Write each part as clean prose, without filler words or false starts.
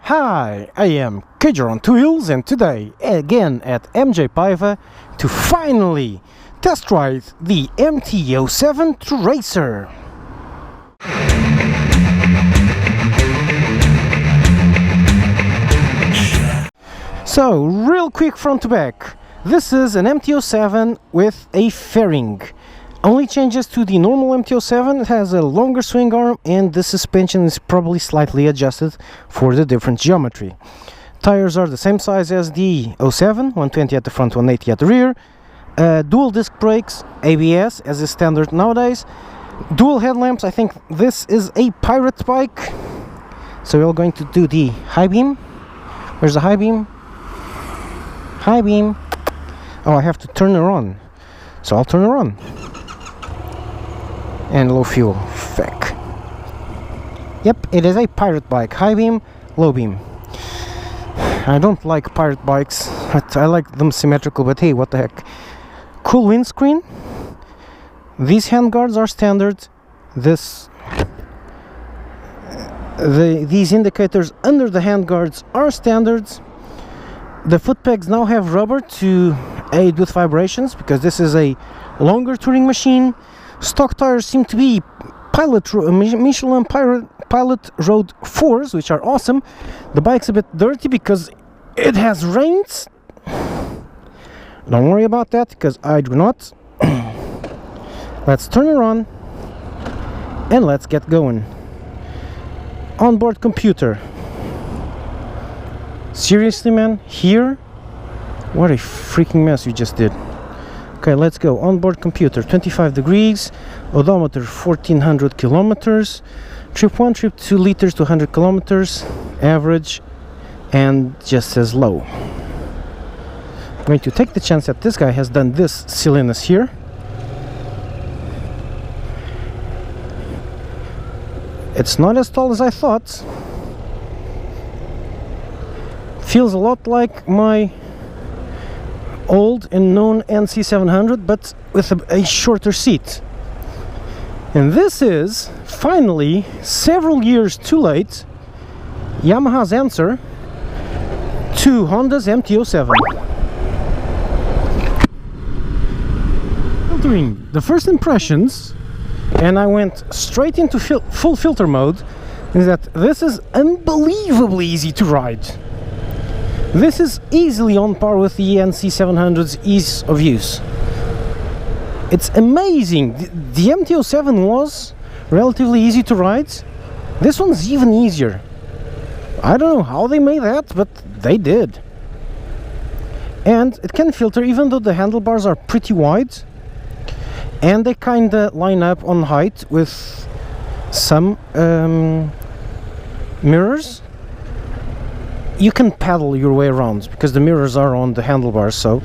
Hi, I am Kedger on Two Wheels, and today again at MJ to finally test ride the MT-07 Tracer. So, real quick front to back, this is an MT-07 with a fairing. Only changes to the normal MT-07, it has a longer swing arm and the suspension is probably slightly adjusted for the different geometry. Tires are the same size as the 07, 120 at the front, 180 at the rear. Dual disc brakes, ABS as is standard nowadays. Dual headlamps. I think this is a pirate bike. So we're going to do the high beam. Where's the high beam? High beam. Oh, I have to turn her on. So I'll turn her on. And low fuel, feck. Yep, it is a pirate bike. High beam, low beam. I don't like pirate bikes, but I like them symmetrical, but hey, what the heck. Cool windscreen. These handguards are standard. These indicators under the handguards are standard. The foot pegs now have rubber to aid with vibrations, because this is a longer touring machine. Stock tires seem to be Michelin Pilot Road 4s, which are awesome. The bike's a bit dirty because it has rained. Don't worry about that, because I do not. Let's turn her on and let's get going. Onboard computer. Seriously, man? Here? What a freaking mess you just did. Okay, let's go. Onboard computer, 25 degrees, odometer 1400 kilometers, trip 1, trip 2 liters to 100 kilometers, average, and just says low. I'm going to take the chance that this guy has done this silliness here. It's not as tall as I thought. Feels a lot like my old and known NC700, but with a shorter seat. And this is finally, several years too late, Yamaha's answer to Honda's MT-07. Filtering. The first impressions, and I went straight into full filter mode, is that this is unbelievably easy to ride. This is easily on par with the NC700's ease of use. It's amazing. The MT-07 was relatively easy to ride. This one's even easier. I don't know how they made that, but they did. And it can filter even though the handlebars are pretty wide. And they kinda line up on height with some mirrors. You can paddle your way around because the mirrors are on the handlebars, so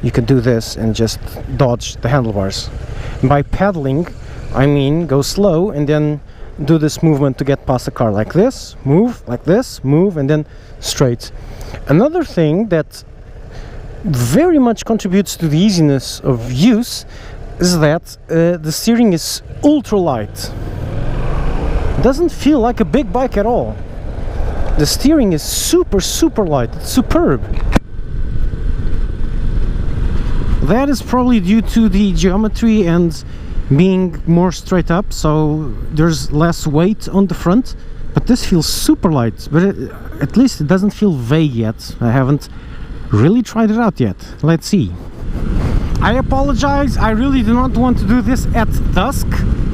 you can do this and just dodge the handlebars. And by paddling, I mean go slow and then do this movement to get past the car, like this, move, like this, move, and then straight. Another thing that very much contributes to the easiness of use is that the steering is ultra light. It doesn't feel like a big bike at all. The steering is super light. It's superb. That is probably due to the geometry and being more straight up, so there's less weight on the front, but this feels super light. But at least it doesn't feel vague yet. I haven't really tried it out yet. Let's see. I apologize, I really do not want to do this at dusk,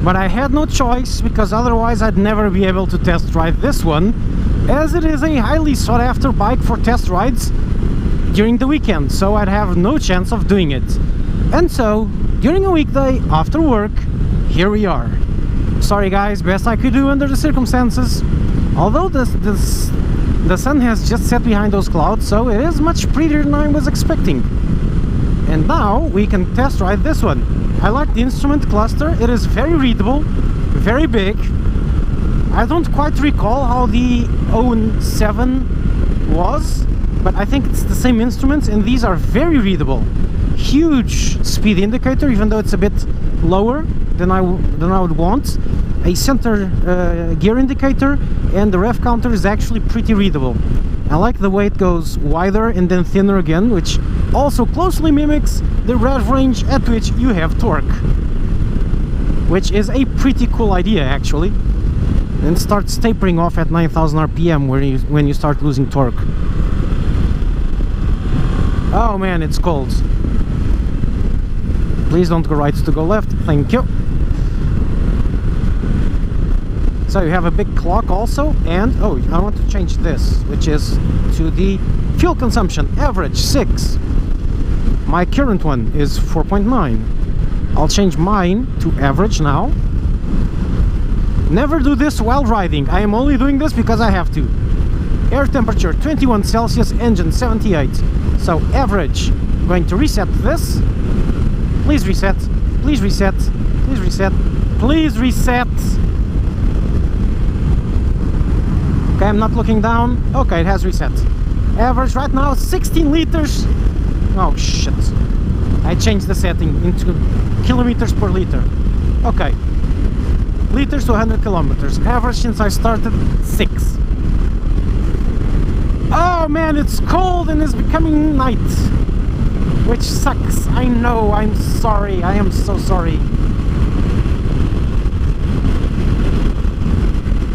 but I had no choice, because otherwise I'd never be able to test ride this one, as it is a highly sought after bike for test rides during the weekend, so I'd have no chance of doing it. And so, during a weekday after work, here we are. Sorry guys, best I could do under the circumstances. Although the sun has just set behind those clouds, so it is much prettier than I was expecting. And now we can test ride this one. I like the instrument cluster. It is very readable, very big. I don't quite recall how the 07 was, but I think it's the same instruments, and these are very readable. Huge speed indicator, even though it's a bit lower than I would want. a center gear indicator, and the rev counter is actually pretty readable. I like the way it goes wider and then thinner again, which also closely mimics the rev range at which you have torque, which is a pretty cool idea actually. And starts tapering off at 9,000 RPM when you start losing torque. Oh man, it's cold. Please don't go right to go left, thank you. So you have a big clock also, and oh, I want to change this, which is to the fuel consumption, average 6. My current one is 4.9. I'll change mine to average now. Never do this while riding, I am only doing this because I have to. Air temperature 21 Celsius, engine 78. So average, I'm going to reset this. Please reset, please reset, please reset, please reset. Okay, I'm not looking down. Okay, it has reset. Average right now 16 liters. Oh shit. I changed the setting into kilometers per liter. Okay. Liters to 100 kilometers. Average since I started 6. Oh man, it's cold and it's becoming night, which sucks. I know, I'm sorry. I am so sorry.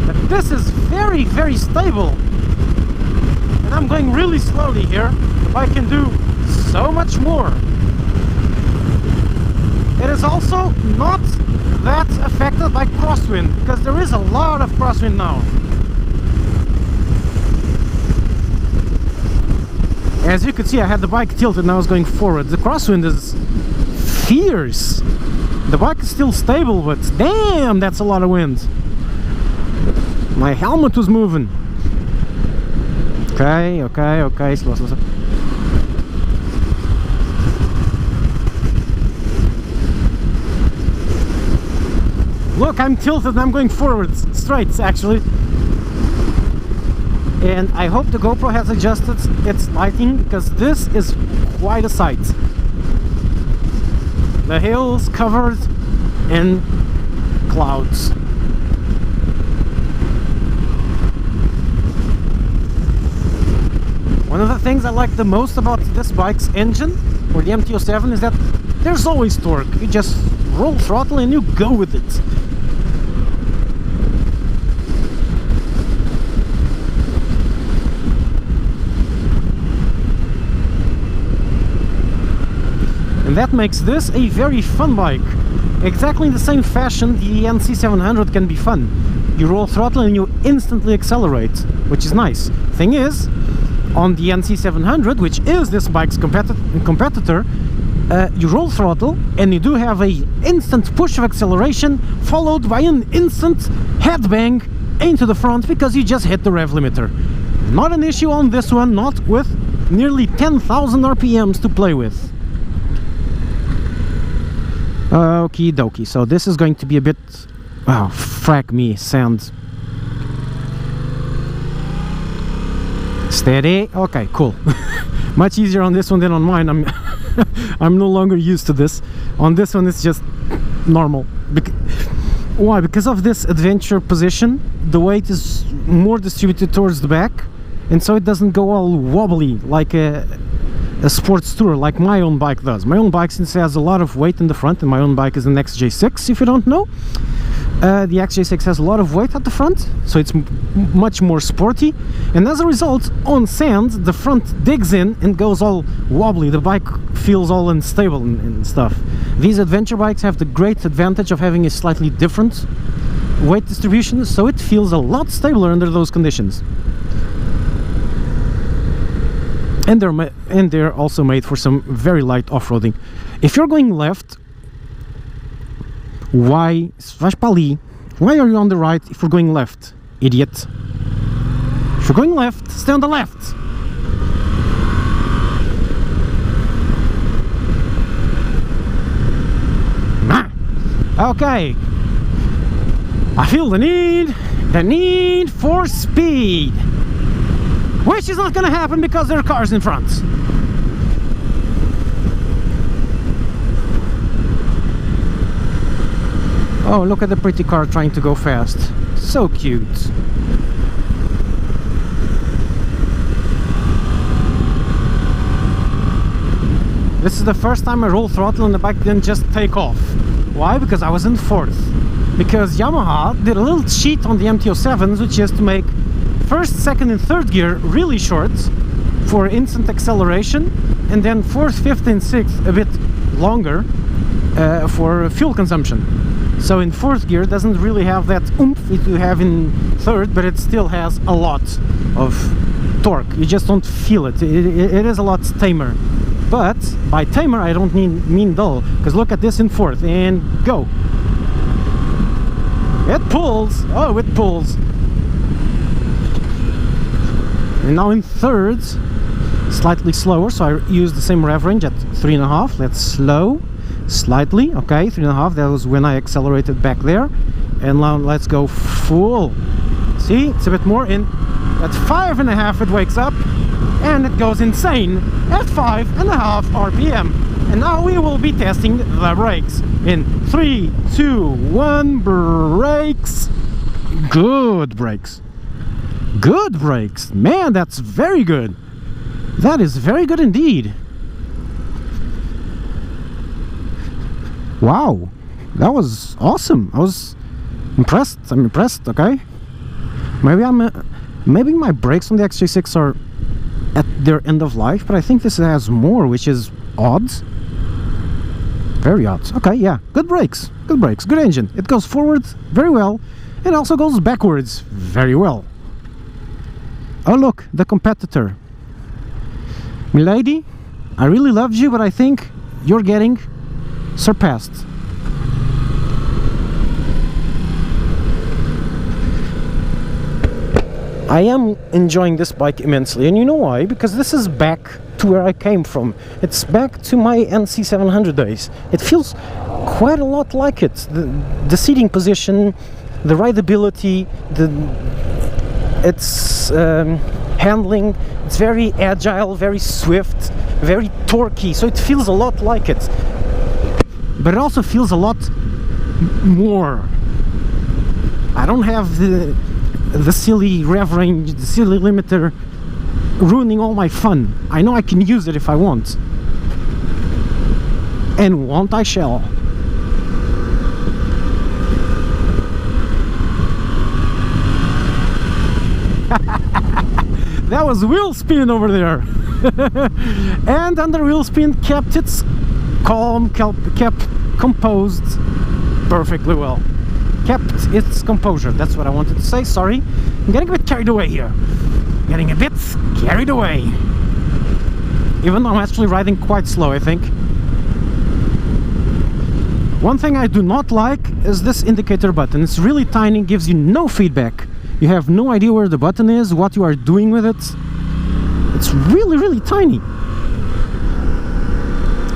But this is very, very stable. And I'm going really slowly here. I can do so much more. It is also not that affected by crosswind, because there is a lot of crosswind now. As you could see, I had the bike tilted and I was going forward. The crosswind is fierce. The bike is still stable, but damn, that's a lot of wind. My helmet was moving. Okay, okay, okay, slow, slow, slow. Look, I'm tilted and I'm going forward, straight actually. And I hope the GoPro has adjusted its lighting, because this is quite a sight. The hills covered in clouds. One of the things I like the most about this bike's engine, or the MT-07, is that there's always torque. You just roll throttle and you go with it. And that makes this a very fun bike. Exactly in the same fashion the NC700 can be fun. You roll throttle and you instantly accelerate, which is nice. Thing is, on the NC700, which is this bike's competitor, you roll throttle and you do have a instant push of acceleration followed by an instant headbang into the front because you just hit the rev limiter. Not an issue on this one, not with nearly 10,000 RPMs to play with. Okie dokie, so this is going to be a bit... wow, frag me, sand. Steady, okay, cool. Much easier on this one than on mine. I'm no longer used to this. On this one it's just normal. Why? Because of this adventure position, the weight is more distributed towards the back, and so it doesn't go all wobbly like a sports tourer, like my own bike does. My own bike, since it has a lot of weight in the front, and my own bike is an XJ6, if you don't know. The XJ6 has a lot of weight at the front, so it's much more sporty, and as a result, on sand, the front digs in and goes all wobbly. The bike feels all unstable and stuff. These adventure bikes have the great advantage of having a slightly different weight distribution, so it feels a lot stabler under those conditions. And they're also made for some very light off-roading. If you're going left, why are you on the right if you're going left, idiot? If you're going left, stay on the left. Okay, I feel the need for speed, which is not gonna happen because there are cars in front. Oh, look at the pretty car trying to go fast. So cute. This is the first time I roll throttle and the bike didn't just take off. Why? Because I was in fourth. Because Yamaha did a little cheat on the MT-07s, which is to make first, second and third gear really short for instant acceleration, and then fourth, fifth and sixth a bit longer for fuel consumption. So in fourth gear it doesn't really have that oomph that you have in third, but it still has a lot of torque. You just don't feel it. It is a lot tamer. But by tamer I don't mean dull, because look at this in fourth and go. It pulls. Oh, it pulls. And now in third, slightly slower, so I use the same rev range at 3.5. Let's slow slightly. Okay, 3.5. That was when I accelerated back there. And now let's go full. See, it's a bit more. In at 5.5 it wakes up and it goes insane at 5.5 RPM. And now we will be testing the brakes in 3, 2, 1, brakes. Good brakes. Good brakes. Man, that's very good. That is very good indeed. Wow, that was awesome. I was impressed. I'm impressed. Okay, maybe my brakes on the XJ6 are at their end of life, but I think this has more, which is odd. Very odd. Okay, yeah, good brakes, good engine. It goes forward very well, and also goes backwards very well. Oh look, the competitor. Milady, I really loved you, but I think you're getting surpassed. I am enjoying this bike immensely, and you know why? Because this is back to where I came from. It's back to my NC700 days. It feels quite a lot like it. The seating position, the rideability, its handling, it's very agile, very swift, very torquey, so it feels a lot like it. But it also feels a lot more. I don't have the silly rev range, the silly limiter ruining all my fun. I know I can use it if I want. And want I shall. That was wheel spin over there. And under wheel spin kept its calm, kept composed perfectly well. Kept its composure, that's what I wanted to say. Sorry, I'm getting a bit carried away here. Getting a bit carried away. Even though I'm actually riding quite slow, I think. One thing I do not like is this indicator button. It's really tiny, gives you no feedback. You have no idea where the button is, what you are doing with it. It's really, really tiny.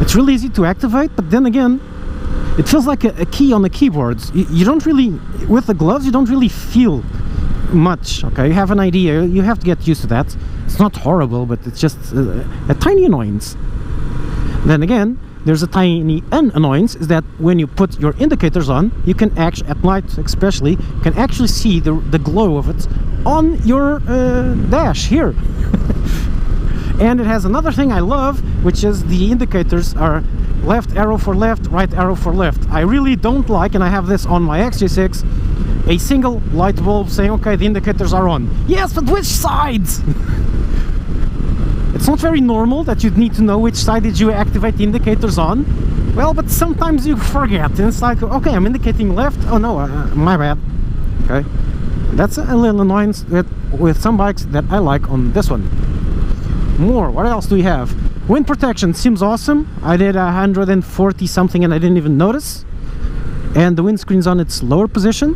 It's really easy to activate, but then again, it feels like a key on the keyboard. You don't really, with the gloves, you don't really feel much, okay? You have an idea, you have to get used to that. It's not horrible, but it's just a tiny annoyance. Then again, there's a tiny annoyance, is that when you put your indicators on, you can actually, at night especially, can actually see the glow of it on your dash here. And it has another thing I love, which is the indicators are left arrow for left, right arrow for left. I really don't like, and I have this on my XJ6, a single light bulb saying, okay, the indicators are on. Yes, but which sides? It's not very normal that you need to know which side did you activate the indicators on. Well, but sometimes you forget, and it's like, okay, I'm indicating left. Oh no, my bad. Okay, that's a little annoyance with some bikes that I like on this one. More, what else do we have? Wind protection seems awesome. I did 140 something and I didn't even notice. And the windscreen's on its lower position.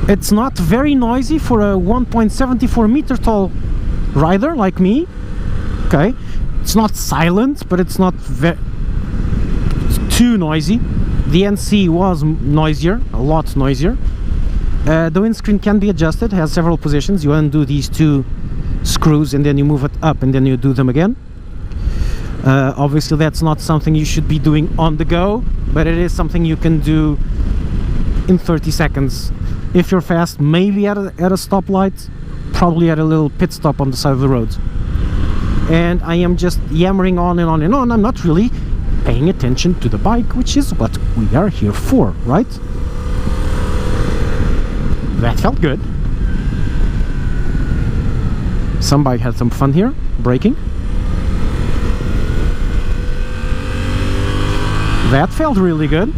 It's not very noisy for a 1.74 meter tall rider like me. Okay, it's not silent, but it's not too noisy. The NC was noisier, a lot noisier. The windscreen can be adjusted, has several positions. You undo these two screws and then you move it up and then you do them again. Obviously that's not something you should be doing on the go, but it is something you can do in 30 seconds. If you're fast, maybe at a stoplight, probably at a little pit stop on the side of the road. And I am just yammering on and on and on. I'm not really paying attention to the bike, which is what we are here for, right? That felt good. Somebody had some fun here, braking. That felt really good.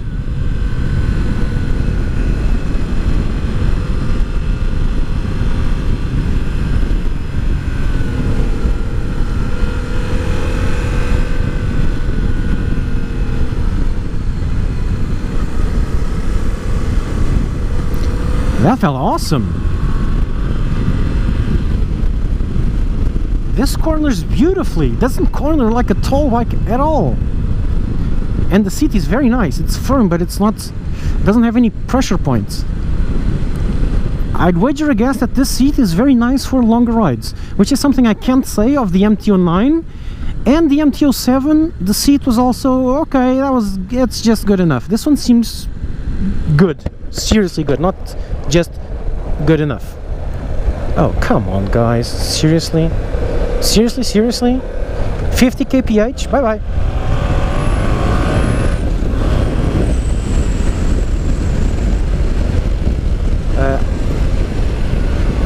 That felt awesome. This corners beautifully. It doesn't corner like a tall bike at all. And the seat is very nice. It's firm, but it's not, doesn't have any pressure points. I'd wager a guess that this seat is very nice for longer rides, which is something I can't say of the MT-09 and the MT-07. The seat was also okay. It's just good enough. This one seems good, seriously good, not just good enough. Oh, come on, guys, seriously, seriously. 50 kph. Bye bye.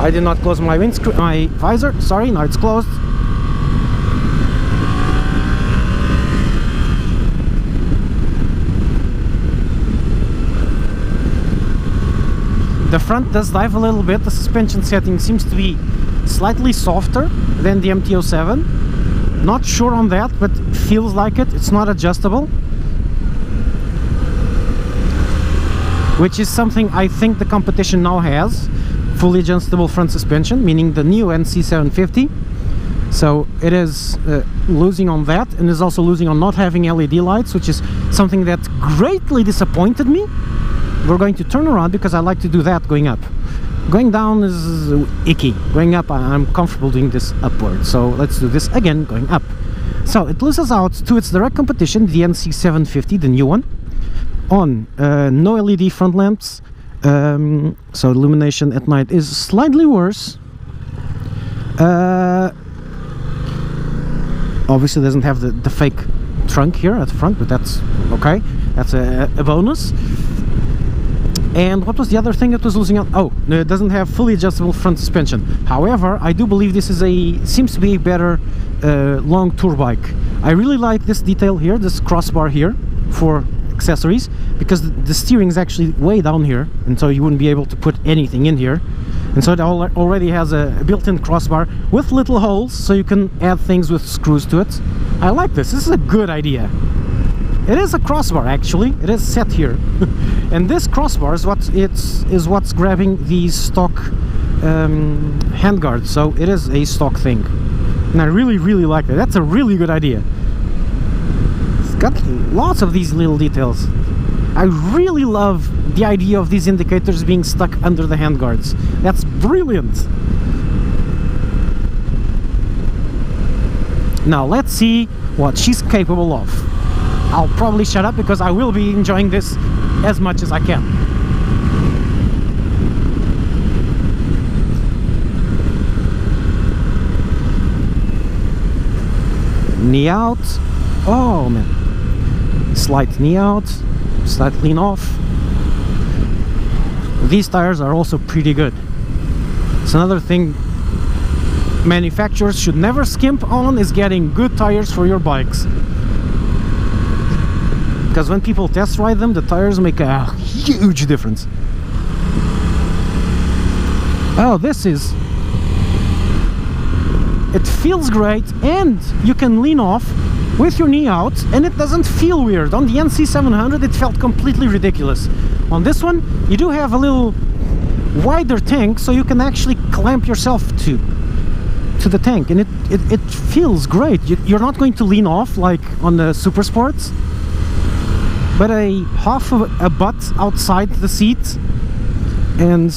I did not close my windscreen, my visor. Sorry, now it's closed. The front does dive a little bit. The suspension setting seems to be slightly softer than the MT-07. Not sure on that, but feels like it. It's not adjustable, which is something I think the competition now has. Fully adjustable front suspension, meaning the new NC750. So it is losing on that, and is also losing on not having LED lights, which is something that greatly disappointed me. We're going to turn around because I like to do that going up. Going down is icky. Going up, I'm comfortable doing this upward. So let's do this again, going up. So it loses out to its direct competition, the NC750, the new one, on no LED front lamps. So illumination at night is slightly worse. Obviously doesn't have the fake trunk here at the front, but that's okay. That's a bonus. And what was the other thing that was losing out? Oh, no, it doesn't have fully adjustable front suspension. However, I do believe this is seems to be a better long tour bike. I really like this detail here, this crossbar here for accessories, because the steering is actually way down here, and so you wouldn't be able to put anything in here. And so it already has a built-in crossbar with little holes, so you can add things with screws to it. I like this. This is a good idea. It is a crossbar, actually. It is set here. And this crossbar is what's grabbing the stock handguard. So it is a stock thing, and I really like that. That's a really good idea. It's got lots of these little details. I really love the idea of these indicators being stuck under the handguards. That's brilliant. Now let's see what she's capable of. I'll probably shut up because I will be enjoying this as much as I can. Knee out. Oh man. Slight knee out. Slight lean off. These tires are also pretty good. It's another thing manufacturers should never skimp on, is getting good tires for your bikes. Because when people test ride them, the tires make a huge difference. Oh, it feels great, and you can lean off with your knee out, and it doesn't feel weird. On the NC700 it felt completely ridiculous. On this one you do have a little wider tank, so you can actually clamp yourself to the tank, and it feels great. You're not going to lean off like on the Super Sports, but half of a butt outside the seat and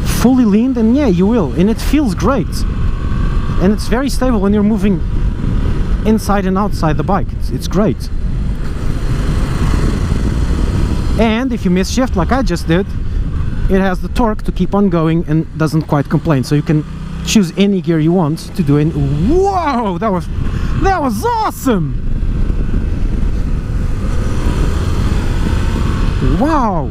fully leaned, and yeah, you will, and it feels great. And it's very stable when you're moving inside and outside the bike. It's great. And if you miss shift like I just did, it has the torque to keep on going and doesn't quite complain. So you can choose any gear you want to do it. Whoa, that was awesome! Wow!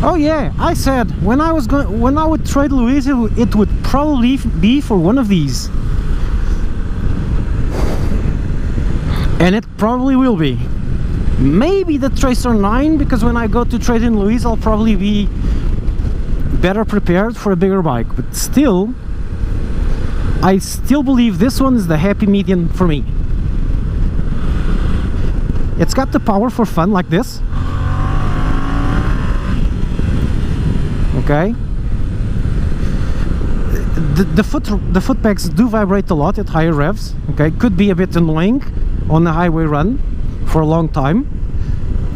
Oh yeah, I said when I would trade Louise, it would probably be for one of these, and it probably will be. Maybe the Tracer 9, because when I go to trade in Louise, I'll probably be better prepared for a bigger bike. But still, I still believe this one is the happy medium for me. It's got the power for fun like this. Okay. The foot pegs do vibrate a lot at higher revs. Okay, could be a bit annoying on a highway run for a long time,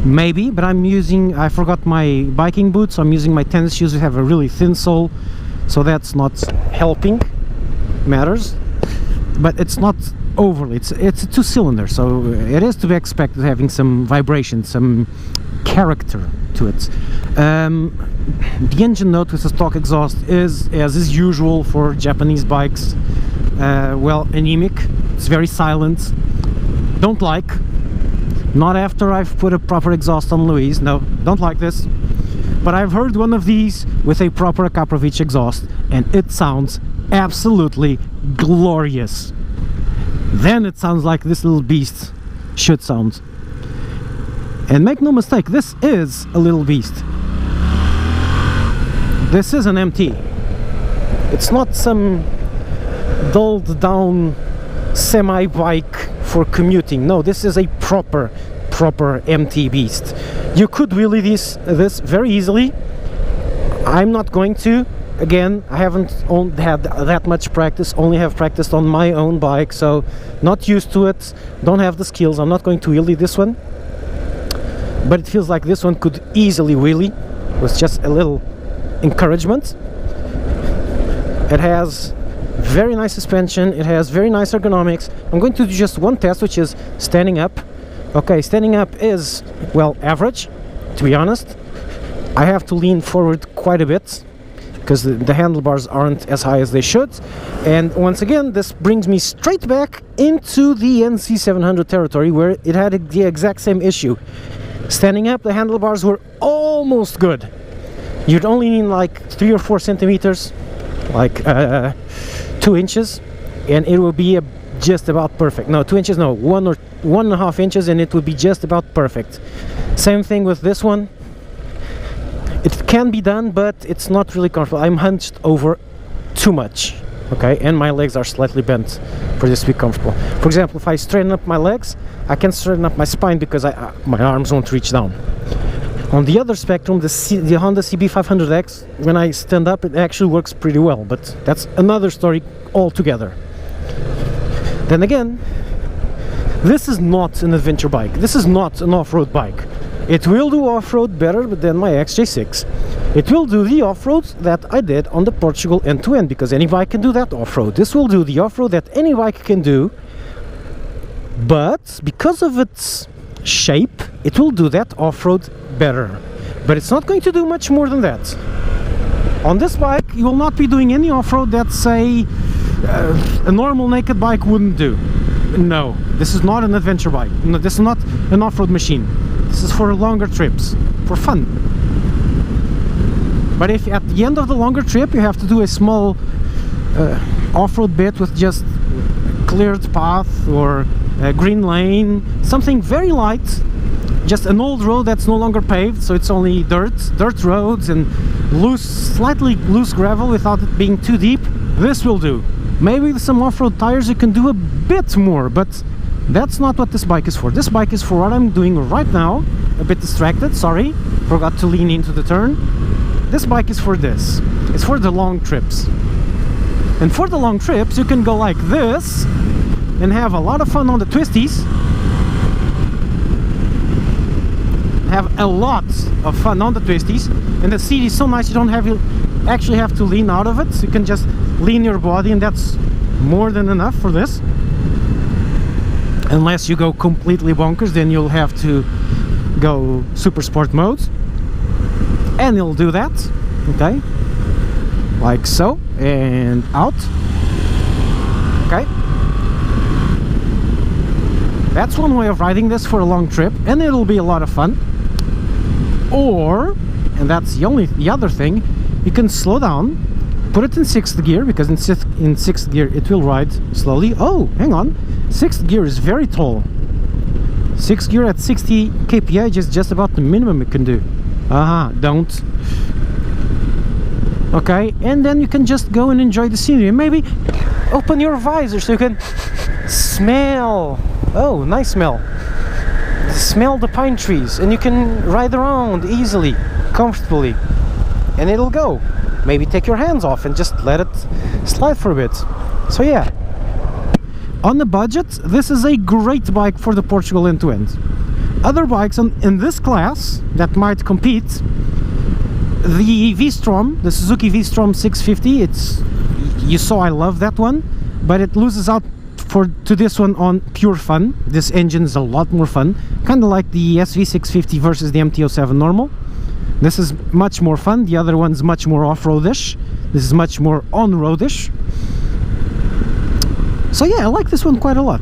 maybe, but I forgot my biking boots, so I'm using my tennis shoes that have a really thin sole, so that's not helping matters. But it's not overly, it's a two-cylinder, so it is to be expected having some vibration, some character to it. The engine note with the stock exhaust is, as is usual for Japanese bikes, well, anemic. It's very silent. Don't like. Not after I've put a proper exhaust on Louise. No, don't like this. But I've heard one of these with a proper Kaprovich exhaust, and it sounds absolutely glorious. Then it sounds like this little beast should sound. And make no mistake, this is a little beast. This is an MT. It's not some dulled down semi-bike for commuting. No, this is a proper MT beast. You could wheelie this very easily. I'm not going to. Again, I haven't had that much practice, only have practiced on my own bike, so not used to it, don't have the skills. I'm not going to wheelie this one, but it feels like this one could easily wheelie with just a little encouragement. It has very nice suspension, it has very nice ergonomics. I'm going to do just one test, which is standing up. Okay, standing up is, well, average, to be honest. I have to lean forward quite a bit because the handlebars aren't as high as they should. And once again, this brings me straight back into the NC700 territory, where it had the exact same issue. Standing up, the handlebars were almost good. You'd only need like 3 or 4 centimeters, like 2 inches, and it will be just about perfect. No, 2 inches, no, 1 or 1.5 inches, and it would be just about perfect. Same thing with this one. It can be done, but it's not really comfortable. I'm hunched over too much, okay, and my legs are slightly bent for this to be comfortable. For example, if I straighten up my legs, I can straighten up my spine because my arms won't reach down. On the other spectrum, the Honda CB500X, when I stand up, it actually works pretty well, but that's another story altogether. Then again, this is not an adventure bike. This is not an off-road bike. It will do off-road better than my XJ6. It will do the off-road that I did on the Portugal end-to-end, because any bike can do that off-road. This will do the off-road that any bike can do, but because of its shape, it will do that off-road better. But it's not going to do much more than that. On this bike, you will not be doing any off-road that, say, a normal naked bike wouldn't do. No, this is not an adventure bike. No, this is not an off-road machine. This is for longer trips, for fun. But if at the end of the longer trip you have to do a small off-road bit with just cleared path or a green lane, something very light, just an old road that's no longer paved, so it's only dirt roads and slightly loose gravel without it being too deep, this will do. Maybe with some off-road tires you can do a bit more, but that's not what this bike is for. This bike is for what I'm doing right now. A bit distracted, sorry, forgot to lean into the turn. This bike is for this. It's for the long trips. And for the long trips you can go like this and have a lot of fun on the twisties. Have a lot of fun on the twisties, and the seat is so nice you don't actually have to lean out of it. So you can just lean your body, and that's more than enough for this. Unless you go completely bonkers, then you'll have to go super sport mode, and it'll do that, okay, like so, and out, okay. That's one way of riding this for a long trip, and it'll be a lot of fun. Or, and that's the other thing, you can slow down, put it in 6th gear, because in 6th gear it will ride slowly. Oh, hang on, 6th gear is very tall. 6th gear at 60 kph is just about the minimum it can do. Don't. Okay, and then you can just go and enjoy the scenery. Maybe open your visor so you can smell. Oh, nice smell. Smell the pine trees, and you can ride around easily, comfortably, and it'll go. Maybe take your hands off and just let it slide for a bit. So yeah, on the budget, this is a great bike for the Portugal end-to-end. Other bikes in this class that might compete, the V-Strom, the Suzuki V-Strom 650, you saw I love that one, but it loses out to this one on pure fun. This engine is a lot more fun, kind of like the SV650 versus the MT-07 normal. This is much more fun. The other one's much more off-roadish. This is much more on-roadish. So yeah, I like this one quite a lot.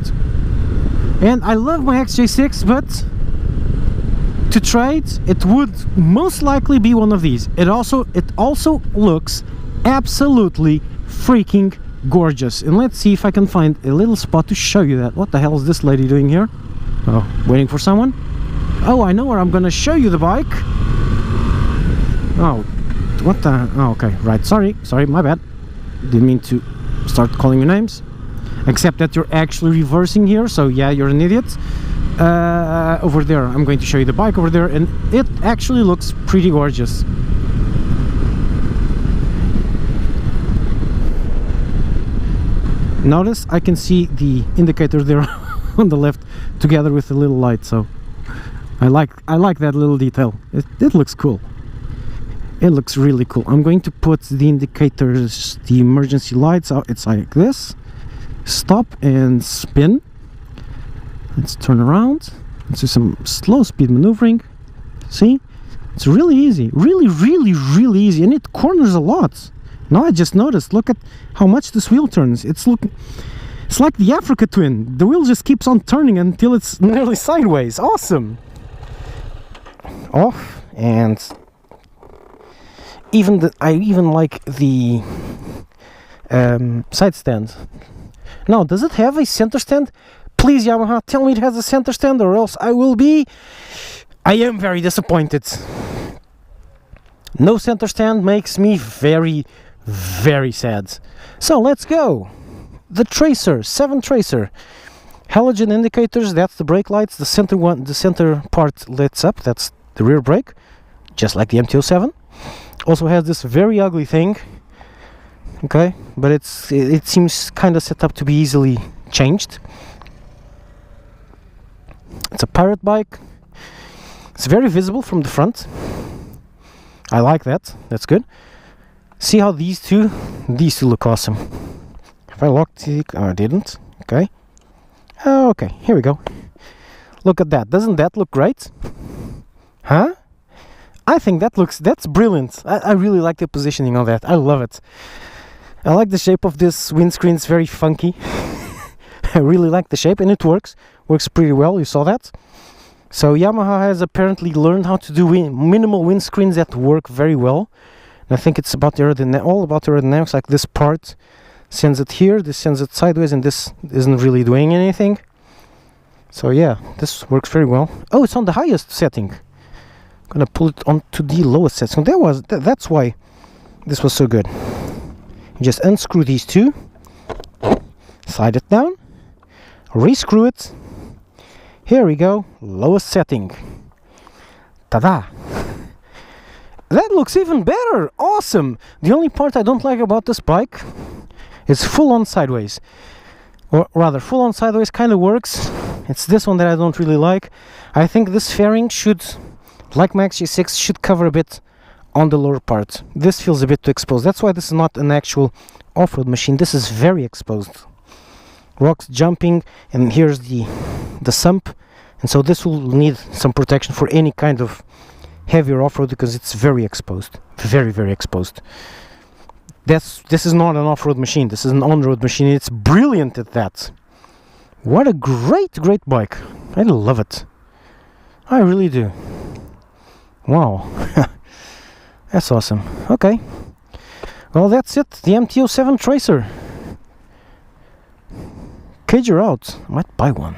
And I love my XJ6, but to trade, it would most likely be one of these. It also looks absolutely freaking gorgeous. And let's see if I can find a little spot to show you that. What the hell is this lady doing here? Oh, waiting for someone? Oh, I know where I'm gonna show you the bike. Oh, what the? Oh, okay, right. Sorry, my bad. Didn't mean to start calling you names. Except that you're actually reversing here, so yeah, you're an idiot. Over there, I'm going to show you the bike over there, and it actually looks pretty gorgeous. Notice I can see the indicator there on the left together with the little light, so I like that little detail. It looks cool. It looks really cool. I'm going to put the indicators, the emergency lights out. It's like this. Stop and spin. Let's turn around. Let's do some slow speed maneuvering. See? It's really easy. Really easy. And it corners a lot. Now I just noticed, look at how much this wheel turns. It's like the Africa Twin. The wheel just keeps on turning until it's nearly sideways. Awesome. Off, and I even like the side stand. Now, does it have a center stand? Please, Yamaha, tell me it has a center stand, or else I am very disappointed. No center stand makes me very sad. So let's go. The Tracer, 7 Tracer. Halogen indicators, that's the brake lights. The center part lights up, that's the rear brake, just like the MT-07. Also has this very ugly thing. Okay, but it seems kind of set up to be easily changed. It's a pirate bike. It's very visible from the front. I like that. That's good. See how these two look awesome. If I locked it, oh, I didn't. Okay. Oh, okay, here we go. Look at that. Doesn't that look great? Huh? I think that's brilliant. I really like the positioning on that. I love it. I like the shape of this windscreen. It's very funky. I really like the shape, and it works pretty well. You saw that. So Yamaha has apparently learned how to do minimal windscreens that work very well. And I think it's about all about the aerodynamics. Like this part sends it here, this sends it sideways, and this isn't really doing anything. So yeah, this works very well. Oh, it's on the highest setting. I'm gonna pull it onto the lowest setting. That's why this was so good. You just unscrew these two, slide it down, rescrew it. Here we go, lowest setting. Ta-da! That looks even better! Awesome! The only part I don't like about this bike is full-on sideways. Or rather, full-on sideways kind of works. It's this one that I don't really like. I think this fairing should, like my XJ6, should cover a bit on the lower part. This feels a bit too exposed. That's why this is not an actual off-road machine. This is very exposed. Rocks jumping, and here's the sump, and so this will need some protection for any kind of heavier off-road because it's very exposed, very exposed. This is not an off-road machine, this is an on-road machine. It's brilliant at that. What a great bike. I love it. I really do. Wow. That's awesome. Okay. Well, that's it. The MT-07 Tracer. Cage her out. I might buy one.